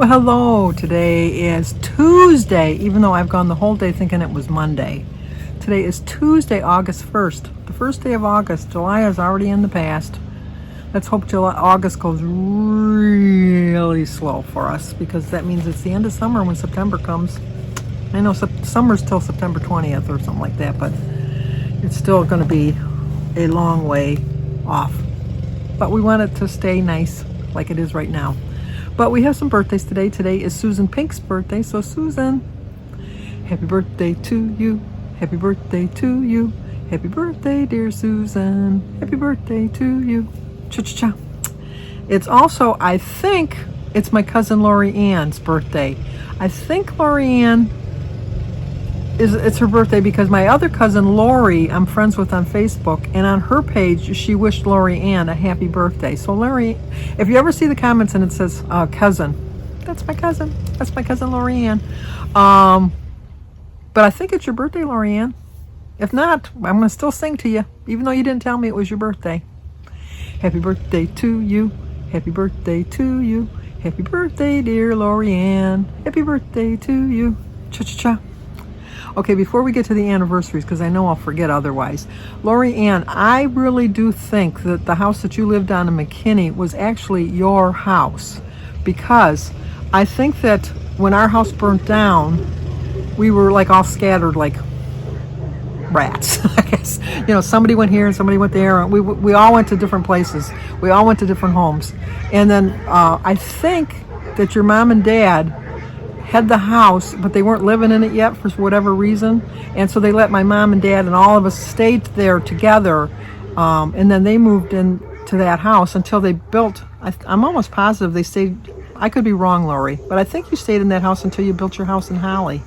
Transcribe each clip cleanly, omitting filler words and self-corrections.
Well, hello. Today is Tuesday, even though I've gone the whole day thinking it was Monday. Today is Tuesday, August 1st, the first day of August. July is already in the past. Let's hope August goes really slow for us, because that means it's the end of summer when September comes. I know summer's till September 20th or something like that, but it's still going to be a long way off. But we want it to stay nice like it is right now. But we have some birthdays today. Today is Susan Pink's birthday. So Susan, happy birthday to you. Happy birthday to you. Happy birthday, dear Susan. Happy birthday to you. Cha-cha-cha. It's also, I think, it's my cousin Lori Ann's birthday. I think Lori Ann it's her birthday because my other cousin Lori, I'm friends with on Facebook, and on her page she wished Lori Ann a happy birthday. So Lori, if you ever see the comments and it says cousin, that's my cousin. That's my cousin Lori Ann. But I think it's your birthday, Lori Ann. If not, I'm gonna still sing to you, even though you didn't tell me it was your birthday. Happy birthday to you. Happy birthday to you. Happy birthday, dear Lori Ann. Happy birthday to you. Cha-cha-cha. Okay, before we get to the anniversaries, because I know I'll forget otherwise, Lori Ann, I really do think that the house that you lived on in McKinney was actually your house, because I think that when our house burnt down, we were like all scattered like rats, I guess. You know, somebody went here and somebody went there, and we all went to different places. We all went to different homes. And then I think that your mom and dad had the house, but they weren't living in it yet for whatever reason, and so they let my mom and dad and all of us stayed there together, and then they moved into that house until they built, I'm almost positive they stayed, I could be wrong, Lori, but I think you stayed in that house until you built your house in Holly.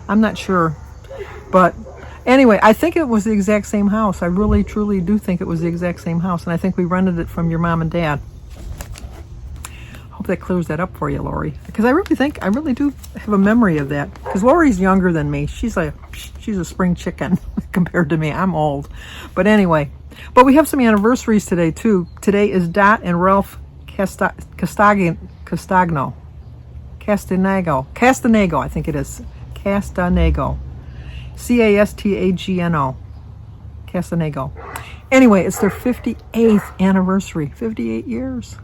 I'm not sure, but anyway, I think it was the exact same house. I really truly do think it was the exact same house, and I think we rented it from your mom and dad. Hope that clears that up for you, Lori, because I really do have a memory of that, because Lori's younger than me. She's a spring chicken compared to me. I'm old. But anyway, but we have some anniversaries today too. Today is Dot and Ralph Castanego, I think it is. Castanego. Castagno. Castanego. Anyway, it's their 58th anniversary. 58 years.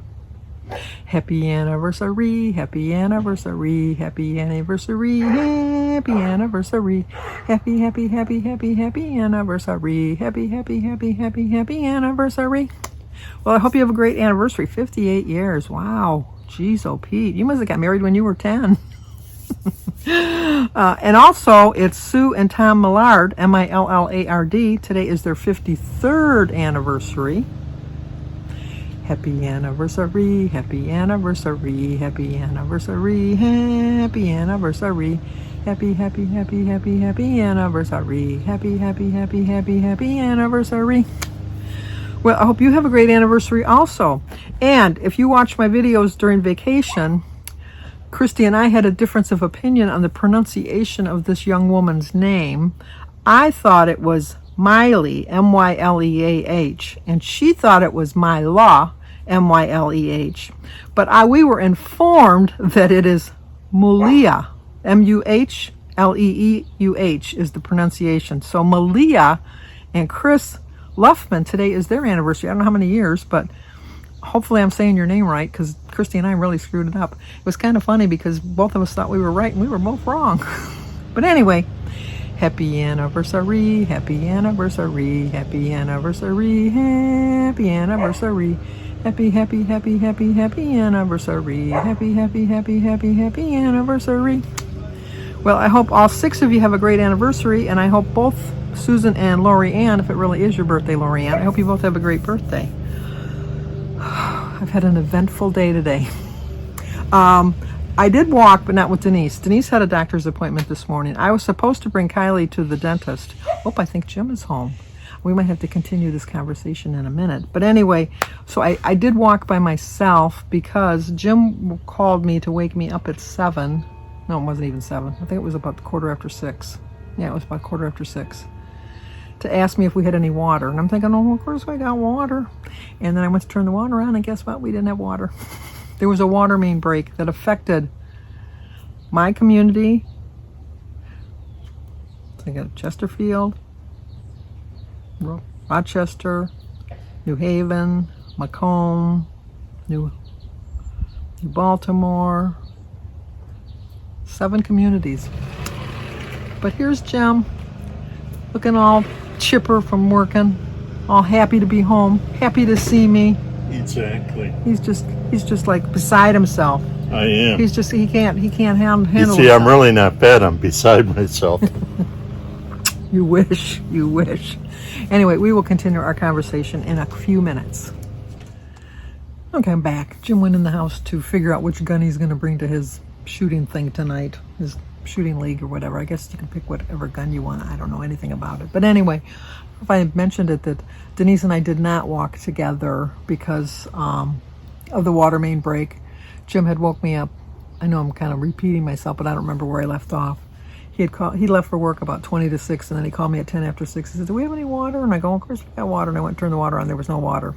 Happy anniversary, happy anniversary, happy anniversary, happy anniversary, happy, happy, happy, happy, happy anniversary, happy, happy, happy, happy, happy anniversary. Well, I hope you have a great anniversary. 58 years. Wow. Jeez, oh Pete, you must have got married when you were 10. And also, it's Sue and Tom Millard, Millard. Today is their 53rd anniversary. Happy anniversary, happy anniversary, happy anniversary, happy anniversary, happy, happy, happy, happy, happy anniversary, happy, happy, happy, happy, happy anniversary. Well, I hope you have a great anniversary also. And if you watch my videos during vacation, Christy and I had a difference of opinion on the pronunciation of this young woman's name. I thought it was Miley, Myleah, and she thought it was Mylah, Myleh. But we were informed that it is Mulia, Muhleuh is the pronunciation. So Malia and Chris Luffman, today is their anniversary. I don't know how many years, but hopefully I'm saying your name right, because Christy and I really screwed it up. It was kind of funny because both of us thought we were right and we were both wrong. But anyway, happy anniversary, happy anniversary, happy anniversary, happy anniversary, happy, happy, happy, happy, happy anniversary, happy, happy, happy, happy, happy anniversary. Well, I hope all 6 of you have a great anniversary, and I hope both Susan and Lori Ann, if it really is your birthday, Lori Ann, I hope you both have a great birthday. I've had an eventful day today. I did walk, but not with Denise. Denise had a doctor's appointment this morning. I was supposed to bring Kylie to the dentist. Oh, I think Jim is home. We might have to continue this conversation in a minute. But anyway, so I did walk by myself because Jim called me to wake me up at 7. No, it wasn't even 7. I think it was about 6:15. Yeah, it was about 6:15. To ask me if we had any water. And I'm thinking, oh, of course I got water. And then I went to turn the water on, and guess what? We didn't have water. there was a water main break that affected my community. I got Chesterfield, Rochester, New Haven, Macomb, New Baltimore, 7 communities. But here's Jim, looking all chipper from working, all happy to be home, happy to see me. Exactly. He's just like beside himself. I am. He can't handle You see, himself. I'm really not fat. I'm beside myself. You wish. Anyway, we will continue our conversation in a few minutes. Okay, I'm back. Jim went in the house to figure out which gun he's going to bring to his shooting thing tonight, his shooting league or whatever. I guess you can pick whatever gun you want. I don't know anything about it. But anyway, if I mentioned it, that Denise and I did not walk together because of the water main break. Jim had woke me up. I know I'm kind of repeating myself, but I don't remember where I left off. He left for work about 20 to 6, and then he called me at 10 after 6. He said, do we have any water? And I go, of course we got water. And I went and turned the water on. There was no water.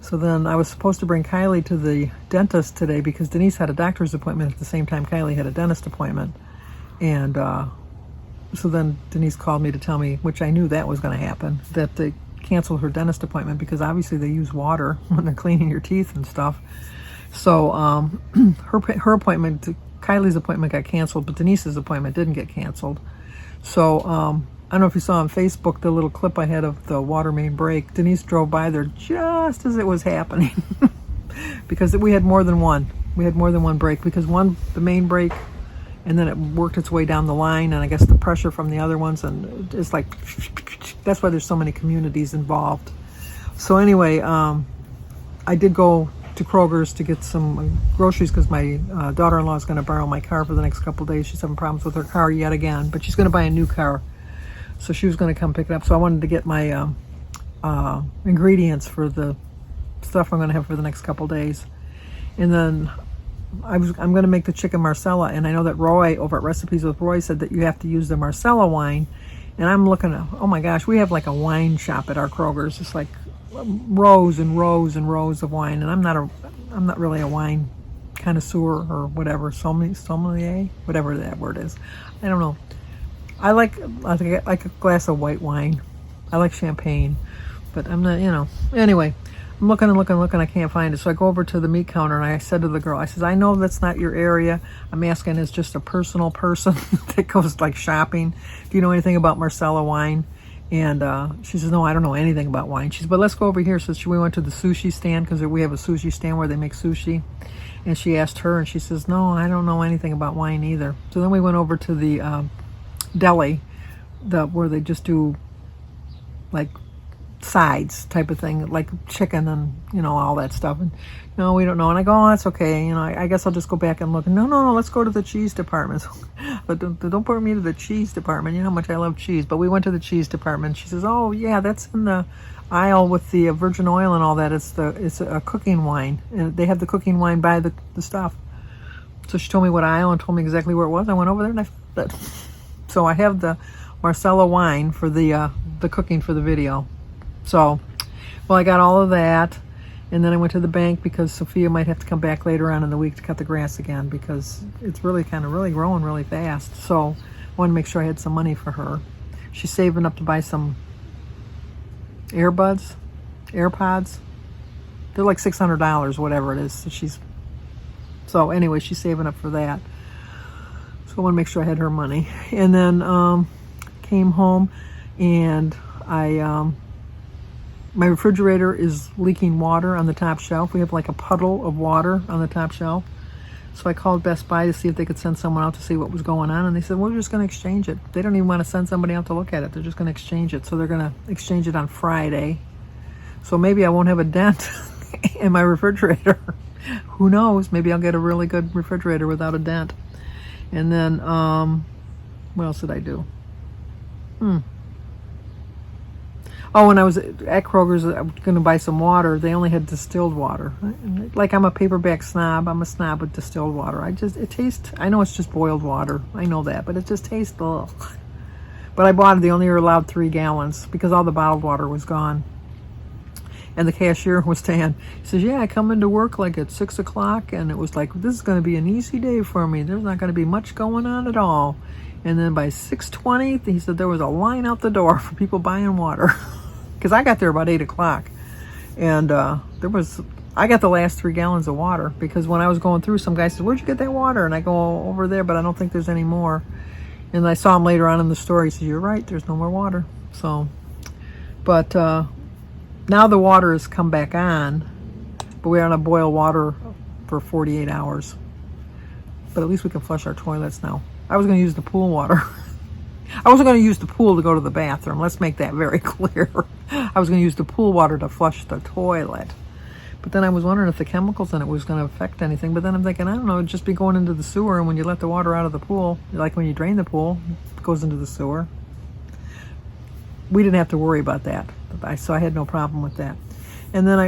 So then I was supposed to bring Kylie to the dentist today because Denise had a doctor's appointment at the same time Kylie had a dentist appointment. And so then Denise called me to tell me, which I knew that was going to happen, that they canceled her dentist appointment because obviously they use water when they're cleaning your teeth and stuff. So her appointment, Kylie's appointment got canceled, but Denise's appointment didn't get canceled. So I don't know if you saw on Facebook the little clip I had of the water main break. Denise drove by there just as it was happening because we had more than one. We had more than one break because the main break, and then it worked its way down the line, and I guess the pressure from the other ones, and it's like, that's why there's so many communities involved. So anyway, I did go to Kroger's to get some groceries because my daughter-in-law is going to borrow my car for the next couple of days. She's having problems with her car yet again, but she's going to buy a new car. So she was going to come pick it up. So I wanted to get my ingredients for the stuff I'm going to have for the next couple of days. And then I'm going to make the chicken Marsala, and I know that Roy over at Recipes with Roy said that you have to use the Marsala wine. And I'm looking at, oh my gosh, we have like a wine shop at our Kroger's. It's like rows and rows and rows of wine, and I'm not really a wine connoisseur or whatever, sommelier, whatever that word is. I don't know. I like a glass of white wine. I like champagne, but I'm not, Anyway, I'm looking and looking and looking. I can't find it. So I go over to the meat counter and I said to the girl, I says, I know that's not your area. I'm asking as just a personal person that goes like shopping. Do you know anything about Marsala wine? And she says, no, I don't know anything about wine. She says, but let's go over here. So we went to the sushi stand because we have a sushi stand where they make sushi. And she asked her, and she says, no, I don't know anything about wine either. So then we went over to the deli, where they just do like sides type of thing, like chicken and all that stuff. And no, we don't know. And I go, oh, that's okay. I guess I'll just go back and look. No, let's go to the cheese department. But don't put me to the cheese department. You know how much I love cheese. But we went to the cheese department. She says, oh yeah, that's in the aisle with the virgin oil and all that. It's a cooking wine, and they have the cooking wine by the stuff. So she told me what aisle and told me exactly where it was. I went over there and I found it. So I have the Marsala wine for the cooking for the video. So, well, I got all of that, and then I went to the bank because Sophia might have to come back later on in the week to cut the grass again because it's really growing really fast. So I wanted to make sure I had some money for her. She's saving up to buy some AirPods. They're like $600, whatever it is. So anyway, she's saving up for that. So I want to make sure I had her money. And then came home, and my refrigerator is leaking water on the top shelf. We have like a puddle of water on the top shelf. So I called Best Buy to see if they could send someone out to see what was going on. And they said, we're just going to exchange it. They don't even want to send somebody out to look at it. They're just going to exchange it. So they're going to exchange it on Friday. So maybe I won't have a dent in my refrigerator. Who knows? Maybe I'll get a really good refrigerator without a dent. And then, what else did I do? Oh, when I was at Kroger's, I was going to buy some water. They only had distilled water. Like, I'm a paperback snob. I'm a snob with distilled water. It tastes, I know it's just boiled water. I know that, but it just tastes, ugh. But I bought it. They only were allowed 3 gallons because all the bottled water was gone. And the cashier was saying, he says, yeah, I come into work like at 6 o'clock, and it was like, this is going to be an easy day for me. There's not going to be much going on at all. And then by 6:20, he said there was a line out the door for people buying water. Because I got there about 8 o'clock. And I got the last 3 gallons of water, because when I was going through, some guy said, where'd you get that water? And I go, over there, but I don't think there's any more. And I saw him later on in the store. He says, you're right, there's no more water. So, but now the water has come back on, but we're on a boil water for 48 hours. But at least we can flush our toilets now. I was going to use the pool water. I wasn't going to use the pool to go to the bathroom. Let's make that very clear. I was going to use the pool water to flush the toilet. But then I was wondering if the chemicals in it was going to affect anything. But then I'm thinking, I don't know, it'd just be going into the sewer. And when you let the water out of the pool, like when you drain the pool, it goes into the sewer. We didn't have to worry about that. So I had no problem with that. And then I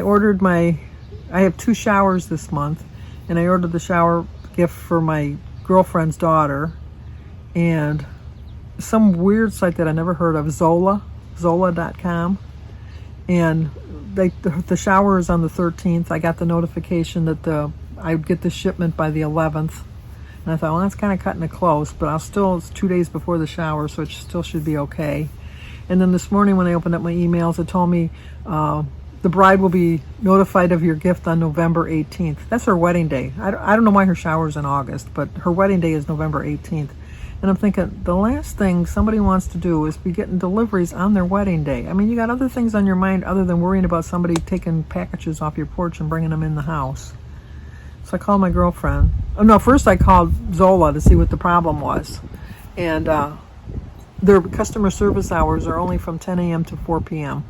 have 2 showers this month. And I ordered the shower gift for my girlfriend's daughter. And some weird site that I never heard of, Zola.com. And the shower is on the 13th. I got the notification that I would get the shipment by the 11th. And I thought, well, that's kind of cutting it close, but it's 2 days before the shower, so it still should be okay. And then this morning when I opened up my emails, it told me the bride will be notified of your gift on November 18th. That's her wedding day. I don't know why her shower's in August, but her wedding day is November 18th. And I'm thinking, the last thing somebody wants to do is be getting deliveries on their wedding day. I mean, you got other things on your mind other than worrying about somebody taking packages off your porch and bringing them in the house. So I called my girlfriend. Oh, no, first I called Zola to see what the problem was. And their customer service hours are only from 10 a.m. to 4 p.m.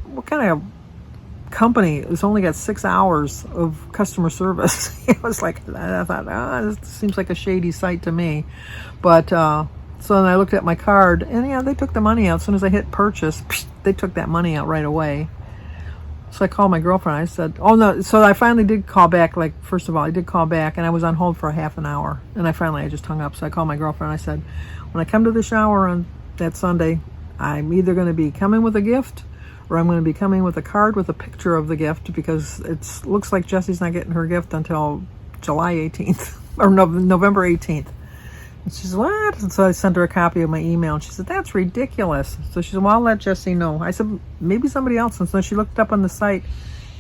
What kind of company has only got 6 hours of customer service? It was like, I thought, this seems like a shady site to me. But so then I looked at my card, and yeah, they took the money out. As soon as I hit purchase, they took that money out right away. So I called my girlfriend. I said, oh no. So I finally did call back. Like, first of all, I did call back, and I was on hold for a half an hour. And I just hung up. So I called my girlfriend. I said, when I come to the shower on that Sunday, I'm either going to be coming with a gift, or I'm going to be coming with a card with a picture of the gift, because it looks like Jesse's not getting her gift until July 18th or November 18th. And she said, what? And so I sent her a copy of my email, and she said, that's ridiculous. So she said, well, I'll let Jesse know. I said, maybe somebody else. And so she looked up on the site,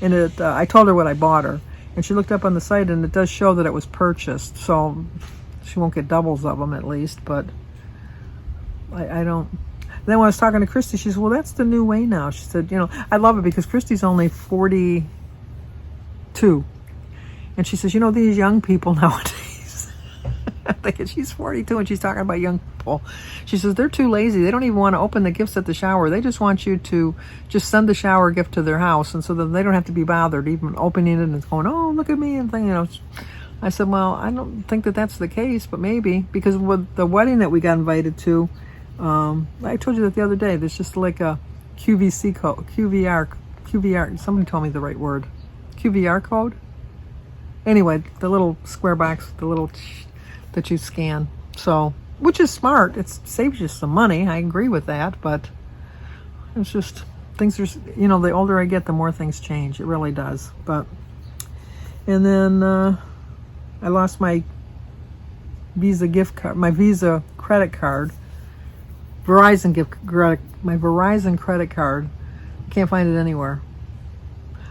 and I told her what I bought her. And she looked up on the site, and it does show that it was purchased. So she won't get doubles of them at least, but I don't. Then when I was talking to Christy, she said, well, that's the new way now. She said, I love it because Christy's only 42. And she says, these young people nowadays, I'm thinking she's 42 and she's talking about young people. She says, they're too lazy. They don't even want to open the gifts at the shower. They just want you to just send the shower gift to their house. And so that they don't have to be bothered even opening it and going, oh, look at me. And I said, well, I don't think that that's the case, but maybe. Because with the wedding that we got invited to, I told you that the other day, there's just like a QVC code, QVR, somebody told me the right word, QVR code. Anyway, the little square box, that you scan. So, which is smart. It saves you some money. I agree with that, but it's just, things are, the older I get, the more things change. It really does. And then, I lost my Visa gift card, my Visa credit card. My Verizon credit card. I can't find it anywhere.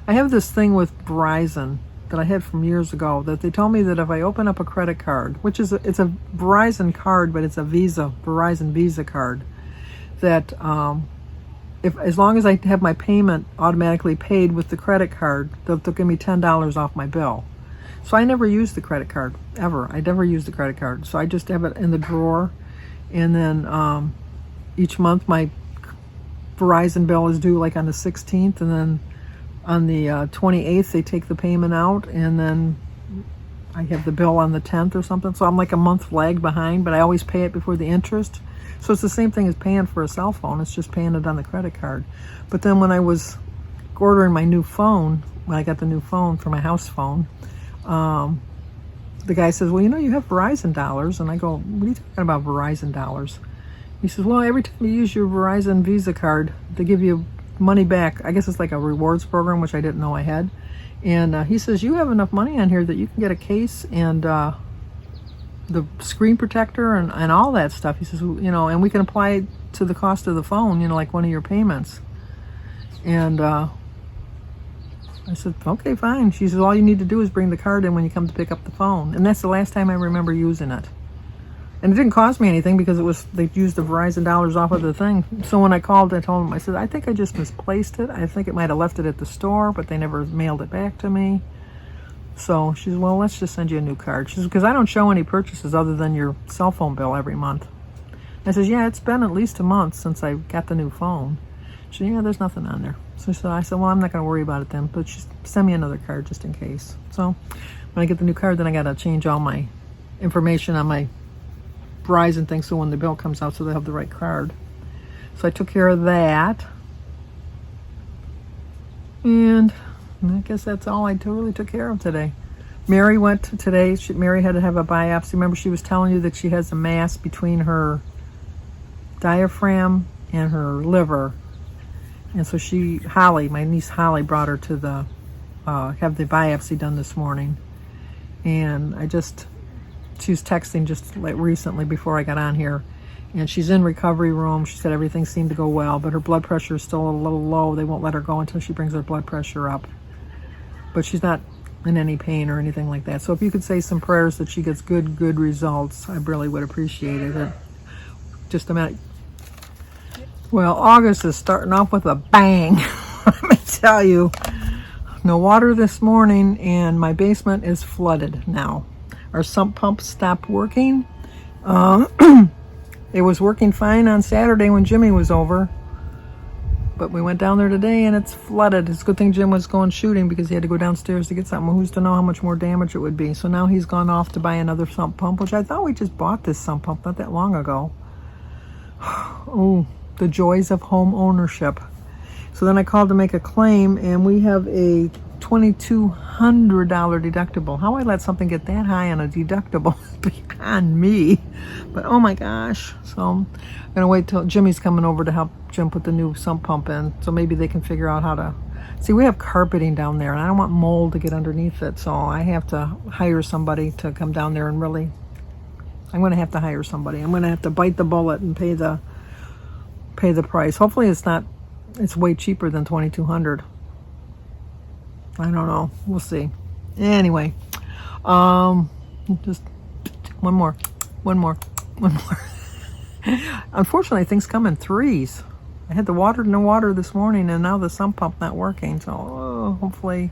I have this thing with Verizon that I had from years ago, that they told me that if I open up a credit card, which is it's a Verizon card, but it's a Verizon Visa card, that if as long as I have my payment automatically paid with the credit card, they'll give me $10 off my bill. So I never used the credit card ever. I never used the credit card. So I just have it in the drawer, and then each month my Verizon bill is due like on the 16th, and then on the 28th they take the payment out, and then I have the bill on the 10th or something. So I'm like a month lag behind, but I always pay it before the interest. So it's the same thing as paying for a cell phone. It's just paying it on the credit card. But then when I was ordering my new phone, when I got the new phone for my house phone, the guy says, well, you have Verizon dollars. And I go, what are you talking about, Verizon dollars? He says, well, every time you use your Verizon Visa card, they give you money back. I guess it's like a rewards program, which I didn't know I had. And he says, you have enough money on here that you can get a case and the screen protector and all that stuff. He says, and we can apply it to the cost of the phone, like one of your payments. And I said, okay, fine. She says, all you need to do is bring the card in when you come to pick up the phone. And that's the last time I remember using it. And it didn't cost me anything because they used the Verizon dollars off of the thing. So when I called, I told them, I said, I think I just misplaced it. I think it might have left it at the store, but they never mailed it back to me. So she said, well, let's just send you a new card. She says, because I don't show any purchases other than your cell phone bill every month. I says, yeah, it's been at least a month since I got the new phone. She said, yeah, there's nothing on there. So I said, well, I'm not going to worry about it then, but just send me another card just in case. So when I get the new card, then I got to change all my information on my Verizon thing so when the bill comes out so they have the right card. So I took care of that. And I guess that's all I really took care of today. Mary went today. Mary had to have a biopsy. Remember, she was telling you that she has a mass between her diaphragm and her liver. And so my niece Holly brought her to have the biopsy done this morning. And she was texting just like recently before I got on here. And she's in recovery room. She said everything seemed to go well, but her blood pressure is still a little low. They won't let her go until she brings her blood pressure up. But she's not in any pain or anything like that. So if you could say some prayers that she gets good results, I really would appreciate it. Just a minute. Well, August is starting off with a bang. Let me tell you. No water this morning, and my basement is flooded now. Our sump pump stopped working. It was working fine on Saturday when Jimmy was over. But we went down there today and it's flooded. It's a good thing Jim was going shooting because he had to go downstairs to get something. Who's to know how much more damage it would be. So now he's gone off to buy another sump pump, which I thought we just bought this sump pump not that long ago. Oh, the joys of home ownership. So then I called to make a claim, and we have a $2,200 deductible. How I let something get that high on a deductible is beyond me. But oh my gosh. So I'm going to wait till Jimmy's coming over to help Jim put the new sump pump in. So maybe they can figure out how to... See, we have carpeting down there, and I don't want mold to get underneath it. So I have to hire somebody to come down there and really... I'm going to have to hire somebody. I'm going to have to bite the bullet and pay the price. Hopefully it's way cheaper than $2,200. I don't know. We'll see. Anyway, just one more. Unfortunately, things come in threes. I had no water this morning, and now the sump pump not working. So hopefully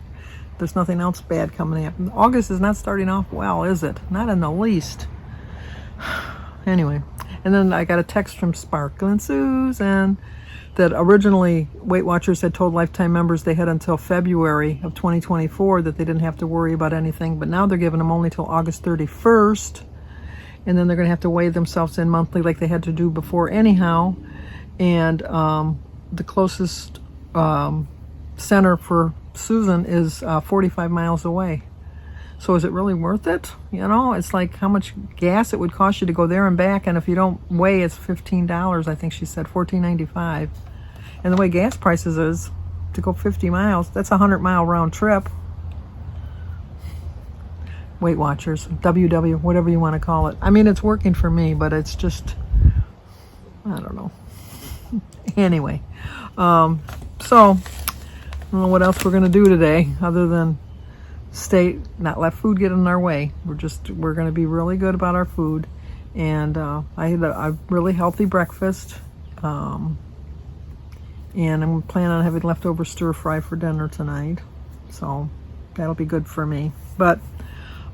there's nothing else bad coming up. August is not starting off well, is it? Not in the least. Anyway, and then I got a text from Sparkling Susan that originally Weight Watchers had told lifetime members they had until February of 2024 that they didn't have to worry about anything, but now they're giving them only till August 31st, and then they're going to have to weigh themselves in monthly like they had to do before anyhow. And the closest center for Susan is 45 miles away. So is it really worth it? It's like how much gas it would cost you to go there and back, and if you don't weigh, it's $15. I think she said $14.95. And the way gas prices is to go 50 miles, that's a 100-mile round trip. Weight Watchers, WW, whatever you want to call it. I mean, it's working for me, but it's just, I don't know. Anyway, so I don't know what else we're going to do today other than not let food get in our way. We're going to be really good about our food. And I had a really healthy breakfast. And I'm planning on having leftover stir fry for dinner tonight. So that'll be good for me. But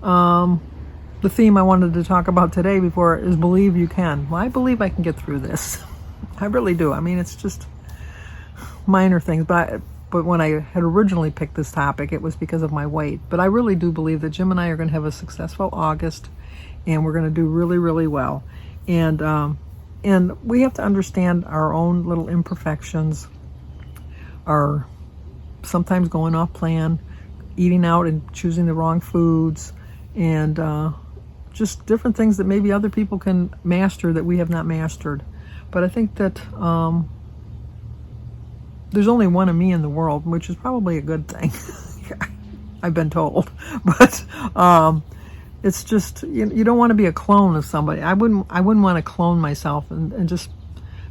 the theme I wanted to talk about today is believe you can. Well, I believe I can get through this. I really do. I mean, it's just minor things, but when I had originally picked this topic, it was because of my weight. But I really do believe that Jim and I are going to have a successful August, and we're going to do really, really well. And we have to understand our own little imperfections, our sometimes going off plan, eating out and choosing the wrong foods, and just different things that maybe other people can master that we have not mastered. But I think that there's only one of me in the world, which is probably a good thing. I've been told. But it's just, you don't want to be a clone of somebody. I wouldn't want to clone myself and just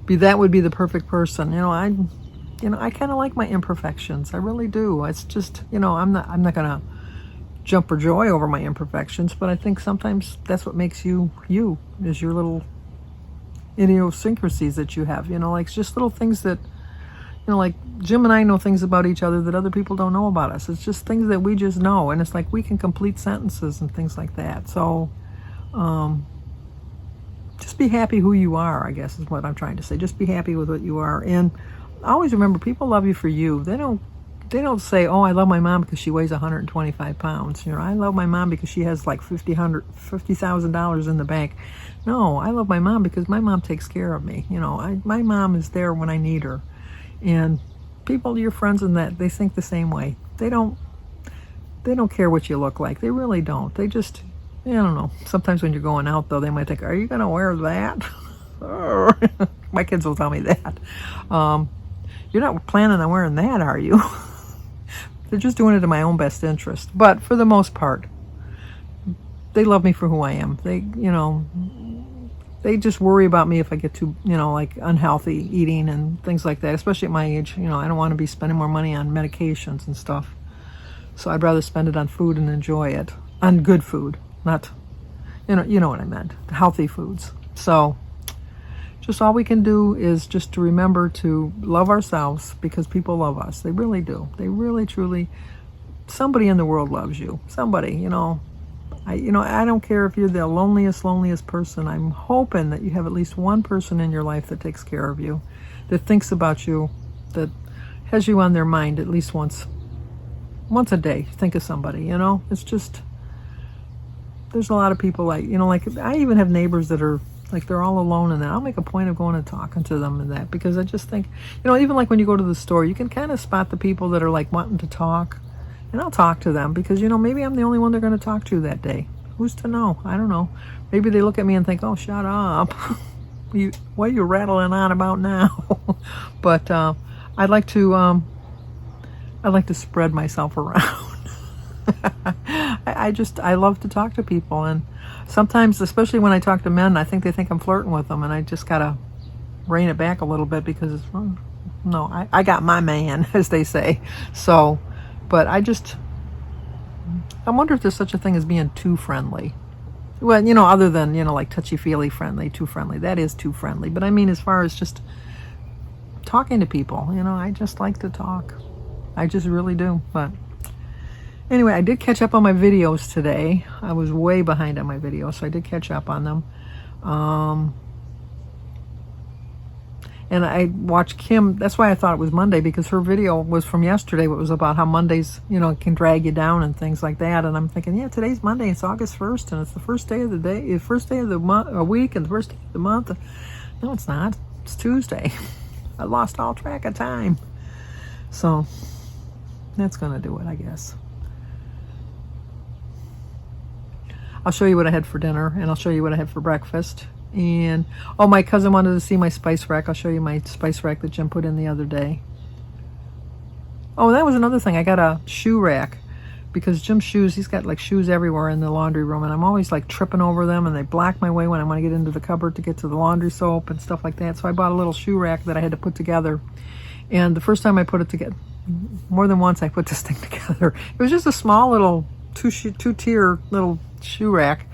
that would be the perfect person. I kind of like my imperfections. I really do. It's just, I'm not gonna jump for joy over my imperfections, but I think sometimes that's what makes you is your little idiosyncrasies that you have. Like just little things that, like Jim and I know things about each other that other people don't know about us. It's just things that we just know, and it's like we can complete sentences and things like that. So just be happy who you are, I guess is what I'm trying to say. Just be happy with what you are, and always remember, people love you for you. They don't say, oh, I love my mom because she weighs 125 pounds. I love my mom because she has like $50,000 in the bank. No, I love my mom because my mom takes care of me. My mom is there when I need her. And people, your friends and that, they think the same way. They don't care what you look like. They really don't. They just, I don't know. Sometimes when you're going out, though, they might think, are you going to wear that? My kids will tell me that. You're not planning on wearing that, are you? They're just doing it in my own best interest. But for the most part, they love me for who I am. They just worry about me if I get too, like unhealthy eating and things like that, especially at my age. I don't want to be spending more money on medications and stuff. So I'd rather spend it on food and enjoy it. On good food, not, you know what I meant, healthy foods. So just all we can do is just to remember to love ourselves, because people love us. They really do. They really, truly, somebody in the world loves you. Somebody, I don't care if you're the loneliest person. I'm hoping that you have at least one person in your life that takes care of you, that thinks about you, that has you on their mind at least once a day. Think of somebody, It's just, there's a lot of people like I even have neighbors that are like they're all alone, and that I'll make a point of going and talking to them and that, because I just think, even like when you go to the store, you can kind of spot the people that are like wanting to talk. And I'll talk to them because, maybe I'm the only one they're going to talk to that day. Who's to know? I don't know. Maybe they look at me and think, oh, shut up. What are you rattling on about now? But I'd like to spread myself around. I love to talk to people. And sometimes, especially when I talk to men, I think they think I'm flirting with them. And I just got to rein it back a little bit because, no, I got my man, as they say. So... But I wonder if there's such a thing as being too friendly. Well, other than, like touchy-feely friendly, too friendly. That is too friendly. But I mean, as far as just talking to people, I just like to talk. I just really do. But anyway, I did catch up on my videos today. I was way behind on my videos, so I did catch up on them. And I watched Kim. That's why I thought it was Monday, because her video was from yesterday. It was about how Mondays, can drag you down and things like that. And I'm thinking, yeah, today's Monday. It's August 1st, and it's the first day of the day, the first day of the month, a week, and the first day of the month. No, it's not. It's Tuesday. I lost all track of time. So that's gonna do it, I guess. I'll show you what I had for dinner, and I'll show you what I had for breakfast. And, my cousin wanted to see my spice rack. I'll show you my spice rack that Jim put in the other day. Oh, that was another thing. I got a shoe rack because Jim's shoes, he's got like shoes everywhere in the laundry room, and I'm always like tripping over them, and they block my way when I want to get into the cupboard to get to the laundry soap and stuff like that. So I bought a little shoe rack that I had to put together. And the first time I put it together, more than once I put this thing together. It was just a small little two-tier little shoe rack.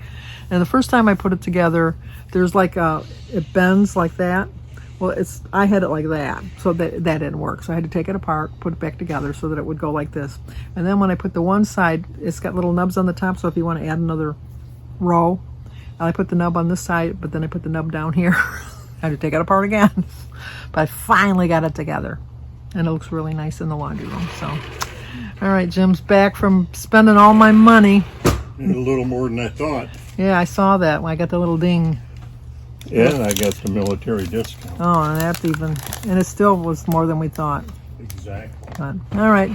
And the first time I put it together, there's like it bends like that. Well, I had it like that, so that didn't work. So I had to take it apart, put it back together so that it would go like this. And then when I put the one side, it's got little nubs on the top, so if you want to add another row, and I put the nub on this side, but then I put the nub down here. I had to take it apart again. But I finally got it together, and it looks really nice in the laundry room. So, all right, Jim's back from spending all my money. And a little more than I thought. Yeah, I saw that when I got the little ding. And I got the military discount. Oh, and that's even, and it still was more than we thought. Exactly. But, all right.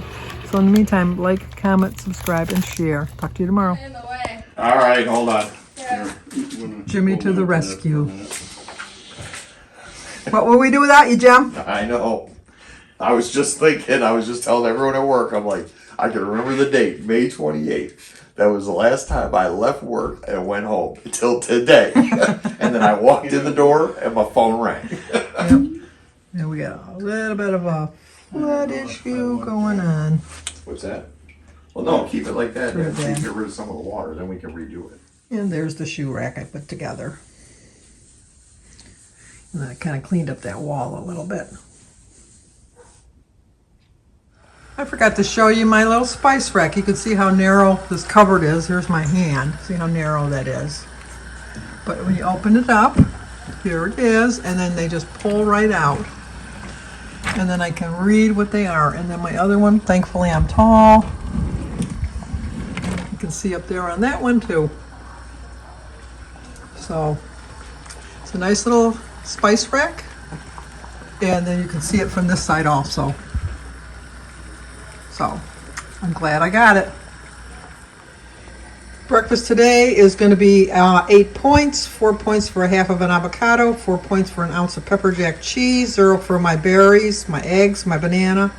So in the meantime, like, comment, subscribe, and share. Talk to you tomorrow. In the way. All right, hold on. Yeah. Jimmy to the rescue. What will we do without you, Jim? I know. I was just thinking, I was just telling everyone at work, I'm like, I can remember the date, May 28th. That was the last time I left work and went home until today. And then I walked in the door and my phone rang. Yep. And we got a little bit of a flood issue going on. What's that? Well, no, keep it like that. Put it Then so you down. get rid of some of the water, then we can redo it. And there's the shoe rack I put together. And then I kind of cleaned up that wall a little bit. I forgot to show you my little spice rack. You can see how narrow this cupboard is. Here's my hand. See how narrow that is. But when you open it up, here it is, and then they just pull right out. And then I can read what they are. And then my other one, thankfully I'm tall. You can see up there on that one too. So it's a nice little spice rack. And then you can see it from this side also. So I'm glad I got it. Breakfast today is going to be 8 points, 4 points for a half of an avocado, 4 points for an ounce of pepper jack cheese, 0 for my berries, my eggs, my banana,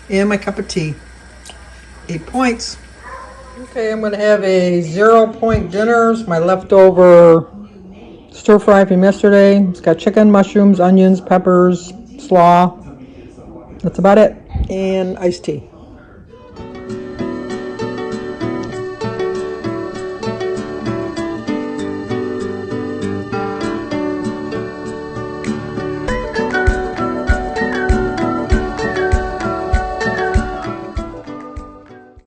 and my cup of tea. 8 points. Okay, I'm going to have a 0 point dinners, my leftover stir fry from yesterday. It's got chicken, mushrooms, onions, peppers, slaw. That's about it. And iced tea.